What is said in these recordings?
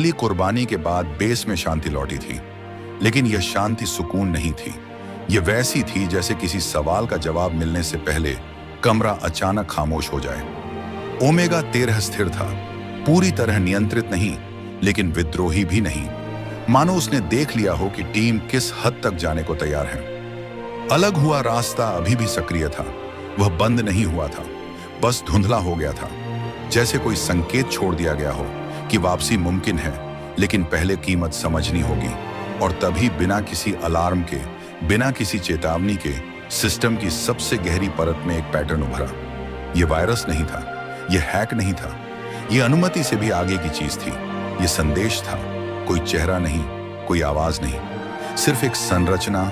पहली कुर्बानी के बाद बेस में शांति लौटी थी, लेकिन यह शांति सुकून नहीं थी। यह वैसी थी जैसे किसी सवाल का जवाब मिलने से पहले कमरा अचानक खामोश हो जाए। ओमेगा 13 स्थिर था, पूरी तरह नियंत्रित नहीं, लेकिन विद्रोही भी नहीं। मानो उसने देख लिया हो कि टीम किस हद तक जाने को तैयार है। अलग हुआ रास्ता अभी भी सक्रिय था, वह बंद नहीं हुआ था, बस धुंधला हो गया था। जैसे कोई संकेत छोड़ दिया गया हो कि वापसी मुमकिन है, लेकिन पहले कीमत समझनी होगी। और तभी बिना किसी अलार्म के, बिना किसी चेतावनी के, सिस्टम की सबसे गहरी परत में एक पैटर्न उभरा। यह वायरस नहीं था, यह हैक नहीं था, यह अनुमति से भी आगे की चीज थी। यह संदेश था, कोई चेहरा नहीं, कोई आवाज नहीं, सिर्फ एक संरचना,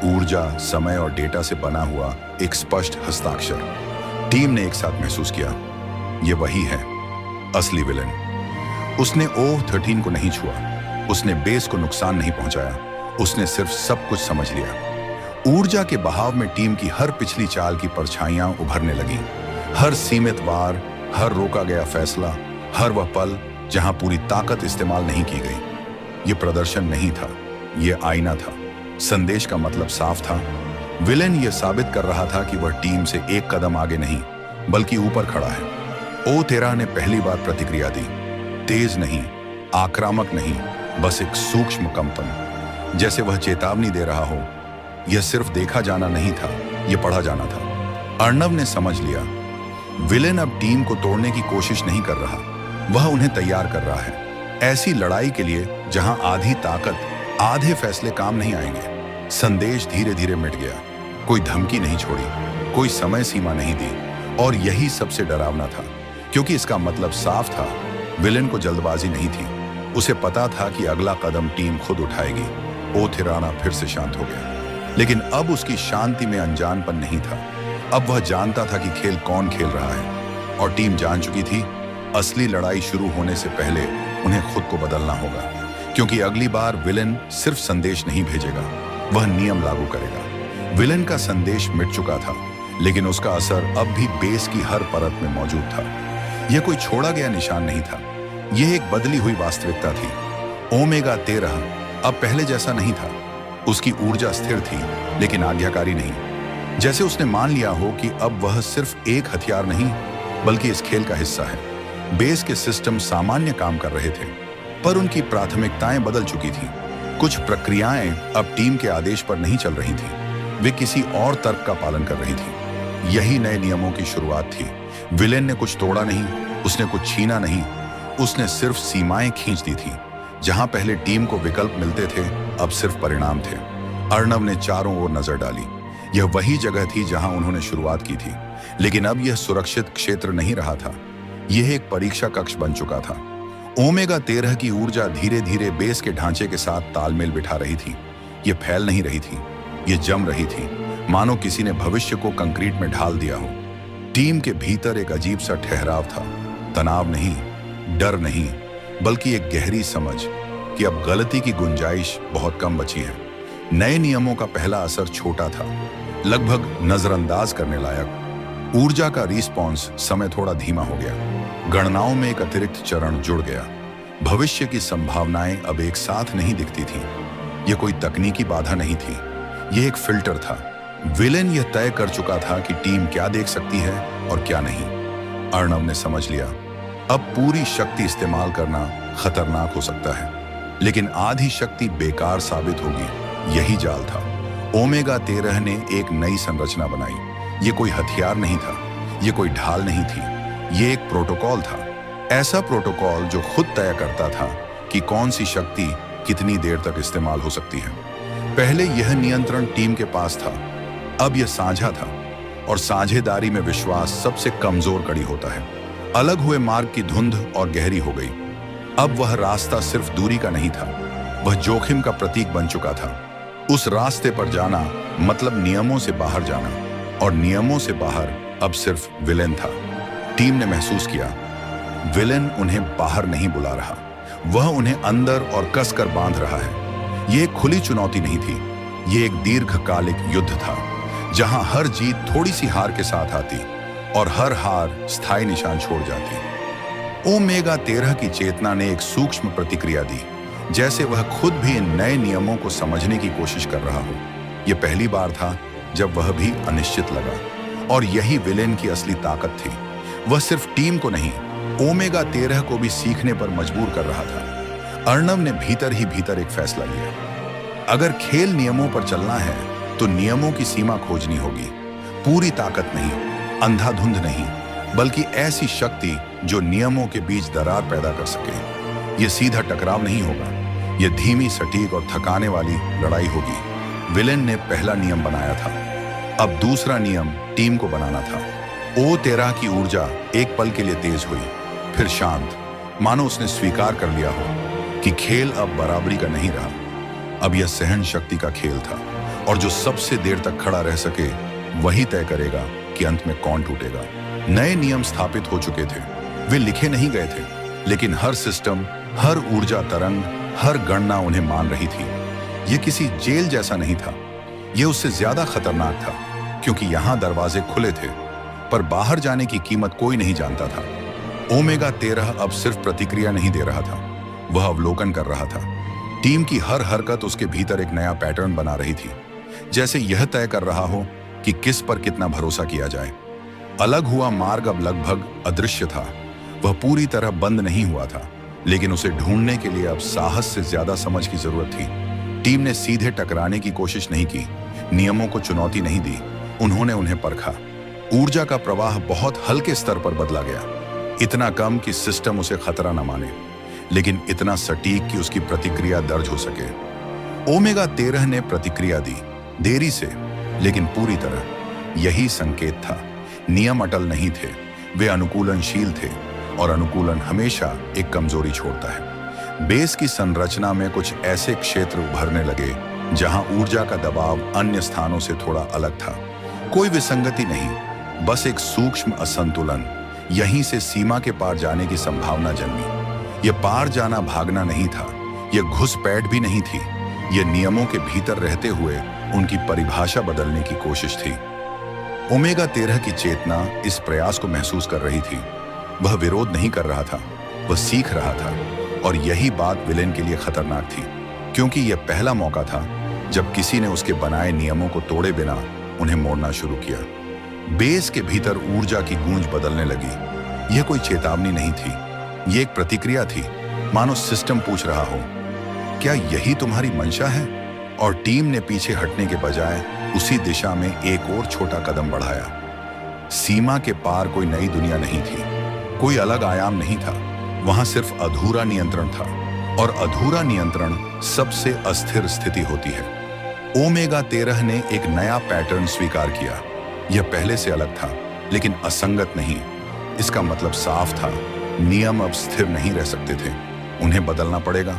ऊर्जा, समय और डेटा से बना हुआ एक स्पष्ट हस्ताक्षर। टीम ने एक साथ महसूस किया, यह वही है, असली विलेन। उसने O13 को नहीं छुआ, उसने बेस को नुकसान नहीं पहुंचाया, उसने सिर्फ सब कुछ समझ लिया। ऊर्जा के बहाव में टीम की हर पिछली चाल की परछाइयां उभरने लगी। हर सीमित वार, हर रोका गया फैसला, हर वह पल जहां पूरी ताकत इस्तेमाल नहीं की गई। यह प्रदर्शन नहीं था, यह आईना था। संदेश का मतलब साफ था, विलेन यह साबित कर रहा था कि वह टीम से एक कदम आगे नहीं, बल्कि ऊपर खड़ा है। O13 ने पहली बार प्रतिक्रिया दी, तेज नहीं, आक्रामक नहीं, बस एक सूक्ष्म कंपन, जैसे वह चेतावनी दे रहा हो। यह सिर्फ देखा जाना नहीं था, यह पढ़ा जाना था। अर्णव ने समझ लिया, विलेन अब टीम को तोड़ने की कोशिश नहीं कर रहा, वह उन्हें तैयार कर रहा है ऐसी लड़ाई के लिए जहां आधी ताकत, आधे फैसले काम नहीं आएंगे। संदेश धीरे धीरे मिट गया, कोई धमकी नहीं छोड़ी, कोई समय सीमा नहीं दी। और यही सबसे डरावना था, क्योंकि इसका मतलब साफ था, विलेन को जल्दबाजी नहीं थी। उसे पता था कि अगला कदम टीम खुद उठाएगी। O13 फिर से शांत हो गया, लेकिन अब उसकी शांति में अनजानपन नहीं था। अब वह जानता था कि खेल कौन खेल रहा है, और टीम जान चुकी थी, असली लड़ाई शुरू होने से पहले उन्हें खुद को बदलना होगा। क्योंकि अगली बार विलेन सिर्फ संदेश नहीं भेजेगा, वह नियम लागू करेगा। विलेन का संदेश मिट चुका था, लेकिन उसका असर अब भी बेस की हर परत में मौजूद था। यह कोई छोड़ा गया निशान नहीं था, यह एक बदली हुई वास्तविकता थी। ओमेगा 13 अब पहले जैसा नहीं था। उसकी ऊर्जा स्थिर थी, लेकिन आज्ञाकारी नहीं। जैसे उसने मान लिया हो कि अब वह सिर्फ एक हथियार नहीं, बल्कि इस खेल का हिस्सा है। बेस के सिस्टम सामान्य काम कर रहे थे, पर उनकी प्राथमिकताएं बदल चुकी थीं। कुछ प्रक्रियाएं अब टीम के आदेश पर नहीं चल रही थीं, वे किसी और तर्क का पालन कर रही थीं। यही नए नियमों की शुरुआत थी। विलेन ने कुछ तोड़ा नहीं, उसने कुछ छीना नहीं, उसने सिर्फ सीमाएं खींच दी थी। जहां पहले टीम को विकल्प मिलते थे, अब सिर्फ परिणाम थे। अर्णव ने चारों ओर नजर डाली। यह वही जगह थी जहां उन्होंने शुरुआत की थी, लेकिन अब यह सुरक्षित क्षेत्र नहीं रहा था, यह एक परीक्षा कक्ष बन चुका था। ओमेगा 13 की ऊर्जा धीरे धीरे बेस के ढांचे के साथ तालमेल बिठा रही थी। यह फैल नहीं रही थी, यह जम रही थी, मानो किसी ने भविष्य को कंक्रीट में ढाल दिया हो। टीम के भीतर एक अजीब सा ठहराव था, तनाव नहीं, डर नहीं, बल्कि एक गहरी समझ कि अब गलती की गुंजाइश बहुत कम बची है। नए नियमों का पहला असर छोटा था, लगभग नजरअंदाज करने लायक। ऊर्जा का रिस्पॉन्स समय थोड़ा धीमा हो गया, गणनाओं में एक अतिरिक्त चरण जुड़ गया। भविष्य की संभावनाएं अब एक साथ नहीं दिखती थीं। यह कोई तकनीकी बाधा नहीं थी, यह एक फिल्टर था। विलेन यह तय कर चुका था कि टीम क्या देख सकती है और क्या नहीं। अर्णव ने समझ लिया, अब पूरी शक्ति इस्तेमाल करना खतरनाक हो सकता है, लेकिन आधी शक्ति बेकार साबित होगी। यही जाल था। ओमेगा 13 ने एक नई संरचना बनाई। ये कोई हथियार नहीं था, ये कोई ढाल नहीं थी, ये एक प्रोटोकॉल था। ऐसा प्रोटोकॉल जो खुद तय करता था कि कौन सी शक्ति कितनी देर तक इस्तेमाल हो सकती है। पहले यह नियंत्रण टीम के पास था, अब यह साझा था, और साझेदारी में विश्वास सबसे कमजोर कड़ी होता है। अलग हुए मार्ग की धुंध और गहरी हो गई। अब वह रास्ता सिर्फ दूरी का नहीं था, वह जोखिम का प्रतीक बन चुका था। उस रास्ते पर जाना मतलब नियमों से बाहर जाना, और नियमों से बाहर अब सिर्फ विलेन था। टीम ने महसूस किया, विलेन उन्हें बाहर नहीं बुला रहा, वह उन्हें अंदर और कसकर बांध रहा है। यह एक खुली चुनौती नहीं थी, यह एक दीर्घकालिक युद्ध था, जहां हर जीत थोड़ी सी हार के साथ आती और हर हार स्थायी निशान छोड़ जाती। ओमेगा 13 की चेतना ने एक सूक्ष्म प्रतिक्रिया दी, जैसे वह खुद भी इन नए नियमों को समझने की कोशिश कर रहा हो। यह पहली बार था जब वह भी अनिश्चित लगा, और यही विलेन की असली ताकत थी। वह सिर्फ टीम को नहीं, ओमेगा 13 को भी सीखने पर मजबूर कर रहा था। अर्णव ने भीतर ही भीतर एक फैसला लिया। अगर खेल नियमों पर चलना है तो नियमों की सीमा खोजनी होगी। पूरी ताकत नहीं, अंधाधुंध नहीं, बल्कि ऐसी शक्ति जो नियमों के बीच दरार पैदा कर सके। यह सीधा टकराव नहीं होगा, यह धीमी, सटीक और थकाने वाली लड़ाई होगी। विलेन ने पहला नियम बनाया था, अब दूसरा नियम टीम को बनाना था। O13 की ऊर्जा एक पल के लिए तेज हुई, फिर शांत, मानो उसने स्वीकार कर लिया हो कि खेल अब बराबरी का नहीं रहा। अब यह सहन शक्ति का खेल था, और जो सबसे देर तक खड़ा रह सके वही तय करेगा कि अंत में कौन टूटेगा। नए नियम स्थापित हो चुके थे। वे लिखे नहीं गए थे, लेकिन हर सिस्टम, हर ऊर्जा तरंग, हर गणना उन्हें मान रही थी। यह किसी जेल जैसा नहीं था, यह उससे ज्यादा खतरनाक था, क्योंकि यहां दरवाजे खुले थे, पर बाहर जाने की कीमत कोई नहीं जानता था। ओमेगा 13 अब सिर्फ प्रतिक्रिया नहीं दे रहा था, वह अवलोकन कर रहा था। टीम की हर हरकत उसके भीतर एक नया पैटर्न बना रही थी, जैसे यह तय कर रहा हो कि किस पर कितना भरोसा किया जाए। अलग हुआ मार्ग अब लगभग अदृश्य था। वह पूरी तरह बंद नहीं हुआ था, लेकिन उसे ढूंढने के लिए अब साहस से ज्यादा समझ की जरूरत थी। टीम ने सीधे टकराने की कोशिश नहीं की, नियमों को चुनौती नहीं दी, उन्होंने उन्हें परखा। ऊर्जा का प्रवाह बहुत हल्के स्तर पर बदला गया, इतना कम कि सिस्टम उसे खतरा न माने, लेकिन इतना सटीक कि उसकी प्रतिक्रिया दर्ज हो सके। ओमेगा 13 ने प्रतिक्रिया दी, देरी से, लेकिन पूरी तरह। यही संकेत था। नियम अटल नहीं थे, वे अनुकूलनशील थे, और अनुकूलन हमेशा एक कमजोरी छोड़ता है। बेस की संरचना में कुछ ऐसे क्षेत्र उभरने लगे जहां ऊर्जा का दबाव अन्य स्थानों से थोड़ा अलग था। कोई विसंगति नहीं, बस एक सूक्ष्म असंतुलन। यहीं से सीमा के पार जाने की संभावना जन्मी। यह पार जाना भागना नहीं था, यह घुसपैठ भी नहीं थी, यह नियमों के भीतर रहते हुए उनकी परिभाषा बदलने की कोशिश थी। ओमेगा 13 की चेतना इस प्रयास को महसूस कर रही थी। वह विरोध नहीं कर रहा था, वह सीख रहा था, और यही बात विलेन के लिए खतरनाक थी, क्योंकि यह पहला मौका था जब किसी ने उसके बनाए नियमों को तोड़े बिना उन्हें मोड़ना शुरू किया। बेस के भीतर ऊर्जा की गूंज बदलने लगी। यह कोई चेतावनी नहीं थी, यह एक प्रतिक्रिया थी, मानो सिस्टम पूछ रहा हो, क्या यही तुम्हारी मंशा है? और टीम ने पीछे हटने के बजाय उसी दिशा में एक और छोटा कदम बढ़ाया। सीमा के पार कोई नई दुनिया नहीं थी, कोई अलग आयाम नहीं था, वहां सिर्फ अधूरा नियंत्रण था, और अधूरा नियंत्रण सबसे अस्थिर स्थिति होती है। ओमेगा 13 ने एक नया पैटर्न स्वीकार किया। यह पहले से अलग था, लेकिन असंगत नहीं। इसका मतलब साफ था, नियम अब स्थिर नहीं रह सकते थे, उन्हें बदलना पड़ेगा।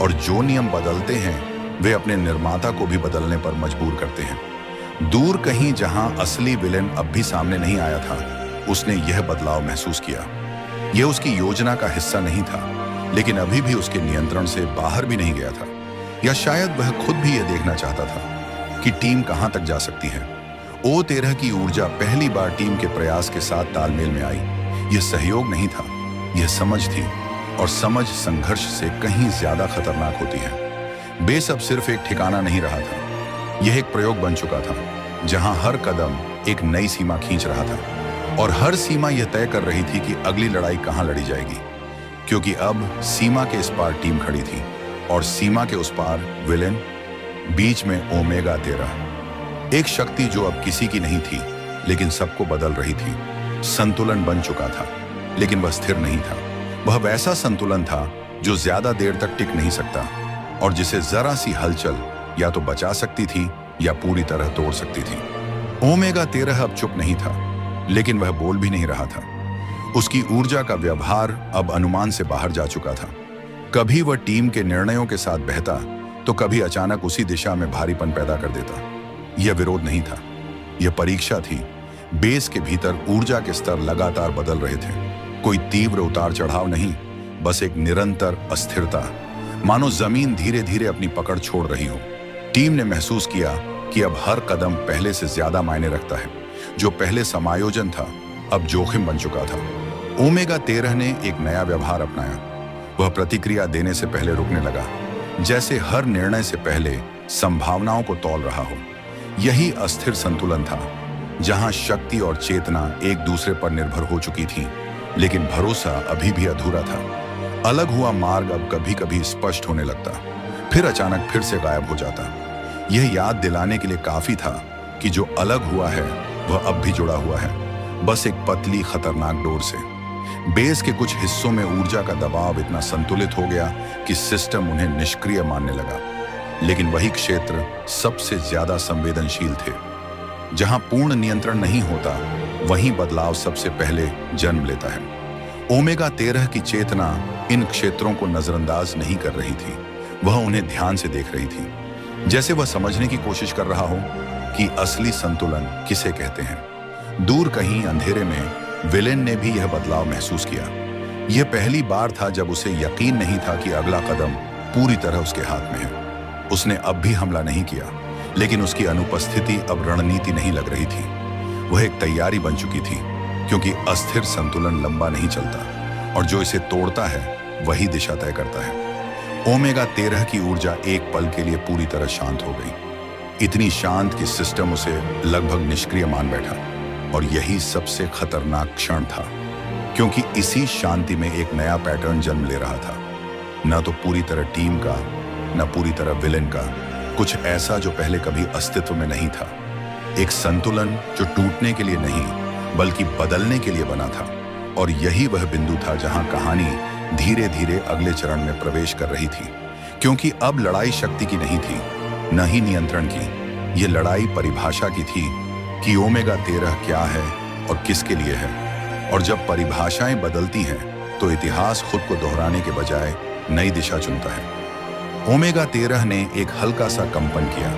और जो नियम बदलते हैं वे अपने निर्माता को भी बदलने पर मजबूर करते हैं। दूर कहीं जहां असली विलेन अब भी सामने नहीं आया था, उसने यह बदलाव महसूस किया। यह उसकी योजना का हिस्सा नहीं था, लेकिन अभी भी उसके नियंत्रण से बाहर भी नहीं गया था। या शायद वह खुद भी यह देखना चाहता था कि टीम कहां तक जा सकती है। O13 की ऊर्जा पहली बार टीम के प्रयास के साथ तालमेल में आई। यह सहयोग नहीं था, यह समझ थी, और समझ संघर्ष से कहीं ज्यादा खतरनाक होती है। बेस अब सिर्फ एक ठिकाना नहीं रहा था, यह एक प्रयोग बन चुका था, जहां हर कदम एक नई सीमा खींच रहा था, और हर सीमा यह तय कर रही थी कि अगली लड़ाई कहां लड़ी जाएगी। क्योंकि अब सीमा के इस पार टीम खड़ी थी, और सीमा के उस पार विलेन, बीच में ओमेगा 13, एक शक्ति जो अब किसी की नहीं थी, लेकिन सबको बदल रही थी। संतुलन बन चुका था, लेकिन वह स्थिर नहीं था। वह वैसा संतुलन था जो ज्यादा देर तक टिक नहीं सकता, और जिसे जरा सी हलचल या तो बचा सकती थी या पूरी तरह तोड़ सकती थी। ओमेगा 13 अब चुप नहीं था, लेकिन वह बोल भी नहीं रहा था। उसकी ऊर्जा का व्यवहार अब अनुमान से बाहर जा चुका था। कभी वह टीम के निर्णयों के साथ बहता, तो कभी अचानक उसी दिशा में भारीपन पैदा कर देता। यह विरोध नहीं था, यह परीक्षा थी। बेस के भीतर ऊर्जा के स्तर लगातार बदल रहे थे। कोई तीव्र उतार चढ़ाव नहीं, बस एक निरंतर अस्थिरता, मानो जमीन धीरे धीरे अपनी पकड़ छोड़ रही हो। टीम ने महसूस किया कि अब हर कदम पहले से ज्यादा मायने रखता है। जो पहले समायोजन था, अब जोखिम बन चुका था। ओमेगा 13 ने एक नया व्यवहार अपनाया। वह प्रतिक्रिया देने से पहले रुकने लगा, जैसे हर निर्णय से पहले संभावनाओं को तौल रहा हो। यही अस्थिर संतुलन था, जहां शक्ति और चेतना एक दूसरे पर निर्भर हो चुकी थी, लेकिन भरोसा अभी भी अधूरा था। अलग हुआ मार्ग अब कभी कभी स्पष्ट होने लगता, फिर अचानक फिर से गायब हो जाता। यह याद दिलाने के लिए काफी था कि जो अलग हुआ है वह अब भी जुड़ा हुआ है, बस एक पतली खतरनाक डोर से। बेस के कुछ हिस्सों में ऊर्जा का दबाव इतना संतुलित हो गया कि सिस्टम उन्हें निष्क्रिय मानने लगा, लेकिन वही क्षेत्र सबसे ज्यादा संवेदनशील थे। जहां पूर्ण नियंत्रण नहीं होता, वहीं बदलाव सबसे पहले जन्म लेता है। ओमेगा 13 की चेतना इन क्षेत्रों को नजरअंदाज नहीं कर रही थी, वह उन्हें ध्यान से देख रही थी, जैसे वह समझने की कोशिश कर रहा हो कि असली संतुलन किसे कहते हैं। दूर कहीं अंधेरे में विलेन ने भी यह बदलाव महसूस किया। यह पहली बार था जब उसे यकीन नहीं था कि अगला कदम पूरी तरह उसके हाथ में है। उसने अब भी हमला नहीं किया, लेकिन उसकी अनुपस्थिति अब रणनीति नहीं लग रही थी। वह एक तैयारी बन चुकी थी, क्योंकि अस्थिर संतुलन लंबा नहीं चलता और जो इसे तोड़ता है वही दिशा तय करता है। ओमेगा 13 की ऊर्जा एक पल के लिए पूरी तरह शांत हो गई, इतनी शांत कि सिस्टम उसे लगभग निष्क्रिय मान बैठा। और यही सबसे खतरनाक क्षण था, क्योंकि इसी शांति में एक नया पैटर्न जन्म ले रहा था। न तो पूरी तरह टीम का, न पूरी तरह विलेन का, कुछ ऐसा जो पहले कभी अस्तित्व में नहीं था। एक संतुलन जो टूटने के लिए नहीं, बल्कि बदलने के लिए बना था। और यही वह बिंदु था जहां कहानी धीरे धीरे अगले चरण में प्रवेश कर रही थी, क्योंकि अब लड़ाई शक्ति की नहीं थी, न ही नियंत्रण की। ये लड़ाई परिभाषा की थी कि ओमेगा 13 क्या है और किसके लिए है। और जब परिभाषाएं बदलती हैं, तो इतिहास खुद को दोहराने के बजाय नई दिशा चुनता है। ओमेगा 13 ने एक हल्का सा कंपन किया,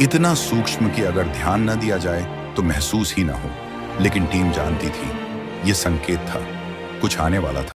इतना सूक्ष्म कि अगर ध्यान न दिया जाए तो महसूस ही ना हो। लेकिन टीम जानती थी, यह संकेत था, कुछ आने वाला था।